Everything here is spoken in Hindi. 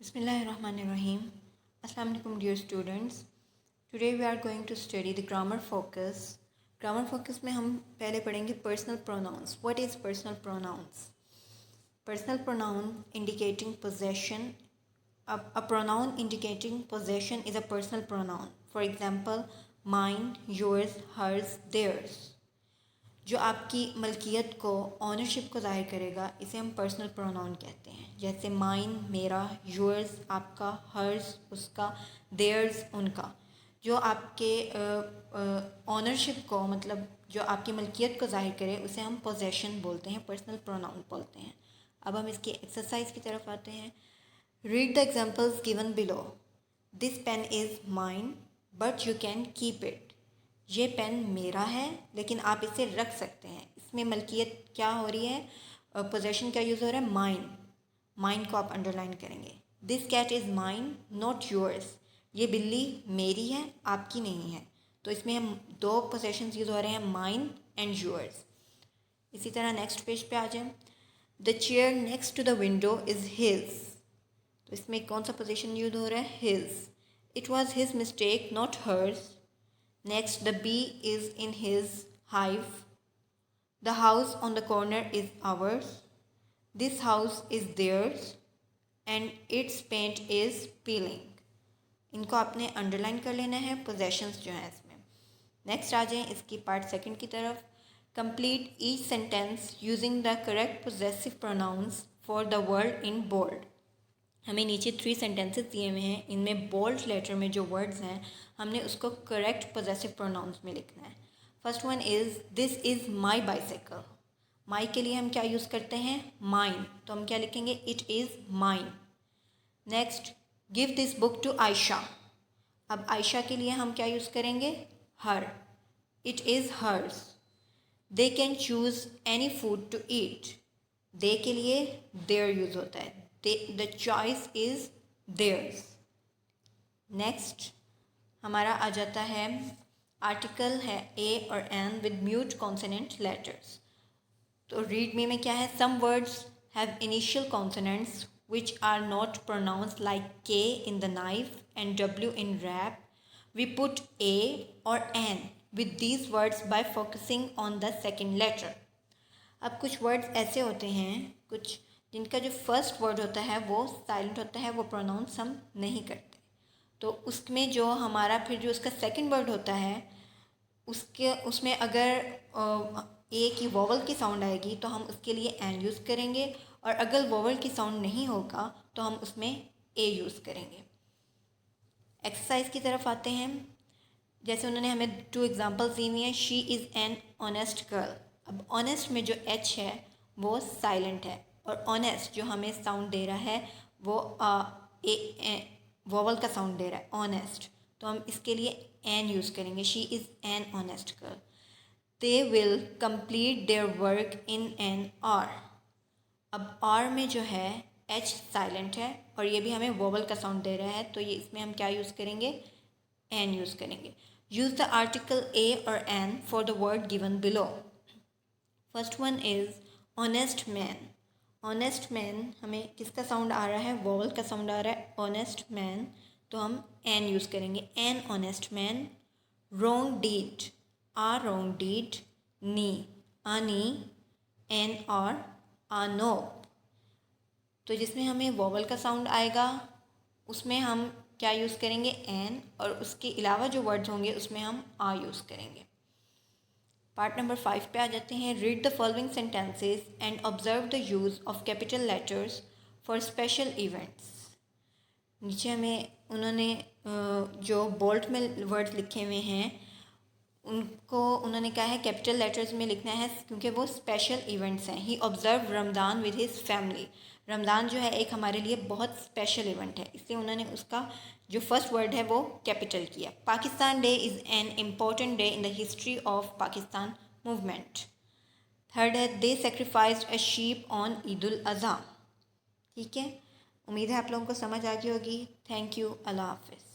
Bismillahirrahmanirrahim. Assalamu alaikum dear students. Today we are going to study the grammar focus. Grammar focus में हम पहले पढ़ेंगे personal pronouns. What is personal pronouns? Personal pronoun indicating possession. A pronoun indicating possession is a personal pronoun. For example, mine, yours, hers, theirs. जो आपकी मलकियत को ऑनरशिप को ज़ाहिर करेगा इसे हम पर्सनल प्रोनाउन कहते हैं. जैसे माइन मेरा, योर्स आपका, हर्स उसका, देयर्स उनका. जो आपके ऑनरशिप को मतलब जो आपकी मलकियत को ज़ाहिर करे उसे हम पोजेशन बोलते हैं, पर्सनल प्रोनाउन बोलते हैं. अब हम इसकी एक्सरसाइज की तरफ आते हैं. Read the examples given below. This pen is mine but you can keep it. ये पेन मेरा है लेकिन आप इसे रख सकते हैं. इसमें मलकियत क्या हो रही है, पोजेशन क्या यूज़ हो रहा है, माइन. माइन को आप अंडरलाइन करेंगे. This cat is mine not yours. ये बिल्ली मेरी है आपकी नहीं है. तो इसमें हम दो पोजेशंस यूज़ हो रहे हैं, माइन एंड योर्स. इसी तरह नेक्स्ट पेज पे आ जाए. The chair next to the window is his. तो इसमें कौन सा पोजेशन यूज हो रहा है, his. It was his mistake not hers. Next, the bee is in his hive. The house on the corner is ours. This house is theirs. And its paint is peeling. इनको आपने अंडरलाइन कर लेना है, पोजेशंस जो हैं इसमें. नेक्स्ट आ जाएं इसकी पार्ट सेकंड की तरफ. Complete each sentence using the correct possessive pronouns for the word in bold. हमें नीचे 3 सेंटेंसेस दिए हुए हैं. इनमें बोल्ड लेटर में जो वर्ड्स हैं हमने उसको करेक्ट पोजेसिव प्रोनाउंस में लिखना है. First one is this is my bicycle. My के लिए हम क्या यूज़ करते हैं, माइन. तो हम क्या लिखेंगे, it is mine. Next, give this book to Ayesha. अब आयशा के लिए हम क्या यूज़ करेंगे, her. It is hers. They can choose any food to eat. They के लिए देयर यूज़ होता है. The choice is theirs. Next हमारा आ जाता है आर्टिकल है a और n with mute consonant letters. तो read me में क्या है, some words have initial consonants which are not pronounced like k in the knife and w in wrap. We put a or n with these words by focusing on the second letter. अब कुछ words ऐसे होते हैं कुछ जिनका जो फर्स्ट वर्ड होता है वो साइलेंट होता है, वो प्रोनाउंस हम नहीं करते. तो उसमें जो हमारा फिर जो उसका सेकंड वर्ड होता है उसमें अगर ए की वोवल की साउंड आएगी तो हम उसके लिए एन यूज़ करेंगे, और अगर वोवल की साउंड नहीं होगा तो हम उसमें ए यूज़ करेंगे. एक्सरसाइज की तरफ आते हैं. जैसे उन्होंने हमें 2 एग्जाम्पल्स दी हुई हैं. She is an honest girl. अब ऑनेस्ट में जो एच है वो साइलेंट है, और ऑनेस्ट जो हमें साउंड दे रहा है वो वोवल का साउंड दे रहा है, ऑनेस्ट. तो हम इसके लिए एन यूज़ करेंगे. She is an honest girl. They will complete their work in an hour. अब आवर में जो है एच साइलेंट है और ये भी हमें वोवल का साउंड दे रहा है, तो ये इसमें हम क्या यूज़ करेंगे, एन यूज़ करेंगे. यूज़ द आर्टिकल ए और an for the word given below. First one is honest man. Honest man हमें किसका साउंड आ रहा है, वोवल का साउंड आ रहा है, ऑनेस्ट मैन. तो हम एन यूज़ करेंगे, an honest man. Wrong deed, a wrong deed. नी, आनी. एन और आनो. तो जिसमें हमें वोवल का साउंड आएगा उसमें हम क्या यूज़ करेंगे, एन, और उसके अलावा जो वर्ड्स होंगे उसमें हम आ यूज़ करेंगे. पार्ट नंबर 5 पे आ जाते हैं. Read the following sentences and observe the use of capital letters for special events. नीचे हमें उन्होंने जो बोल्ड में वर्ड्स लिखे हुए हैं उनको उन्होंने कहा है कैपिटल लेटर्स में लिखना है क्योंकि वो स्पेशल इवेंट्स हैं. He observe Ramzan with his family. Ramzan जो है एक हमारे लिए बहुत स्पेशल इवेंट है, इसलिए उन्होंने उसका जो फर्स्ट वर्ड है वो कैपिटल किया. Pakistan day is an important day in the history of Pakistan movement. Third है they sacrificed a sheep on Eid ul Azha. ठीक है, उम्मीद है आप लोगों को समझ आ गई होगी. Thank you. अल्लाह हाफ़िज़.